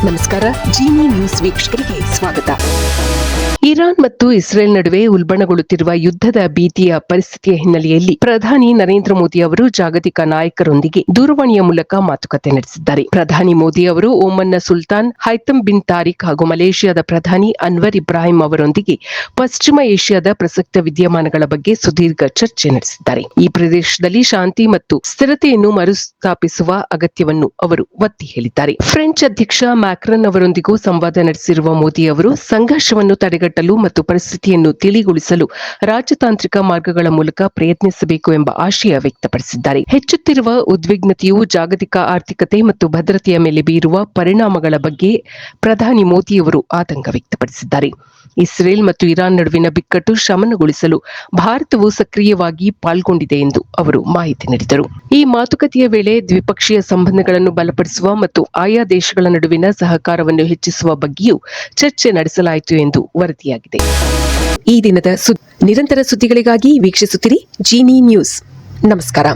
ನಮಸ್ಕಾರ. ಜಿನಿ ನ್ಯೂಸ್ ವೀಕ್ಷಕರಿಗೆ ಸ್ವಾಗತ. ಇರಾನ್ ಮತ್ತು ಇಸ್ರೇಲ್ ನಡುವೆ ಉಲ್ಬಣಗೊಳ್ಳುತ್ತಿರುವ ಯುದ್ಧದ ಭೀತಿಯ ಪರಿಸ್ಥಿತಿಯ ಹಿನ್ನೆಲೆಯಲ್ಲಿ ಪ್ರಧಾನಿ ನರೇಂದ್ರ ಮೋದಿ ಅವರು ಜಾಗತಿಕ ನಾಯಕರೊಂದಿಗೆ ದೂರವಾಣಿಯ ಮೂಲಕ ಮಾತುಕತೆ ನಡೆಸಿದ್ದಾರೆ. ಪ್ರಧಾನಿ ಮೋದಿ ಅವರು ಓಮನ್ನ ಸುಲ್ತಾನ್ ಹೈತಮ್ ಬಿನ್ ತಾರಿಕ್ ಹಾಗೂ ಮಲೇಷಿಯಾದ ಪ್ರಧಾನಿ ಅನ್ವರ್ ಇಬ್ರಾಹಿಂ ಅವರೊಂದಿಗೆ ಪಶ್ಚಿಮ ಏಷ್ಯಾದ ಪ್ರಸಕ್ತ ವಿದ್ಯಮಾನಗಳ ಬಗ್ಗೆ ಸುದೀರ್ಘ ಚರ್ಚೆ ನಡೆಸಿದ್ದಾರೆ. ಈ ಪ್ರದೇಶದಲ್ಲಿ ಶಾಂತಿ ಮತ್ತು ಸ್ಥಿರತೆಯನ್ನು ಮರುಸ್ಥಾಪಿಸುವ ಅಗತ್ಯವನ್ನು ಅವರು ಒತ್ತಿ ಹೇಳಿದ್ದಾರೆ. ಫ್ರೆಂಚ್ ಅಧ್ಯಕ್ಷ ಮ್ಯಾಕ್ರನ್ ಅವರೊಂದಿಗೂ ಸಂವಾದ ನಡೆಸಿರುವ ಮೋದಿ ಅವರು ಸಂಘರ್ಷವನ್ನು ತಡೆಗಟ್ಟಲು ಮತ್ತು ಪರಿಸ್ಥಿತಿಯನ್ನು ತಿಳಿಗೊಳಿಸಲು ರಾಜತಾಂತ್ರಿಕ ಮಾರ್ಗಗಳ ಮೂಲಕ ಪ್ರಯತ್ನಿಸಬೇಕು ಎಂಬ ಆಶಯ ವ್ಯಕ್ತಪಡಿಸಿದ್ದಾರೆ. ಹೆಚ್ಚುತ್ತಿರುವ ಉದ್ವಿಗ್ನತೆಯು ಜಾಗತಿಕ ಆರ್ಥಿಕತೆ ಮತ್ತು ಭದ್ರತೆಯ ಮೇಲೆ ಬೀರುವ ಪರಿಣಾಮಗಳ ಬಗ್ಗೆ ಪ್ರಧಾನಿ ಮೋದಿಯವರು ಆತಂಕ ವ್ಯಕ್ತಪಡಿಸಿದ್ದಾರೆ. ಇಸ್ರೇಲ್ ಮತ್ತು ಇರಾನ್ ನಡುವಿನ ಬಿಕ್ಕಟ್ಟು ಶಮನಗೊಳಿಸಲು ಭಾರತವು ಸಕ್ರಿಯವಾಗಿ ಪಾಲ್ಗೊಂಡಿದೆ ಎಂದು ಅವರು ಮಾಹಿತಿ ನೀಡಿದರು. ಈ ಮಾತುಕತೆಯ ವೇಳೆ ದ್ವಿಪಕ್ಷೀಯ ಸಂಬಂಧಗಳನ್ನು ಬಲಪಡಿಸುವ ಮತ್ತು ಆಯಾ ದೇಶಗಳ ನಡುವಿನ ಸಹಕಾರವನ್ನು ಹೆಚ್ಚಿಸುವ ಬಗ್ಗೆಯೂ ಚರ್ಚೆ ನಡೆಸಲಾಯಿತು ಎಂದು ವರದಿಯಾಗಿದೆ. ಈ ದಿನದ ನಿರಂತರ ಸುದ್ದಿಗಳಿಗಾಗಿ ವೀಕ್ಷಿಸುತ್ತಿರಿ ಜಿನಿ ನ್ಯೂಸ್. ನಮಸ್ಕಾರ.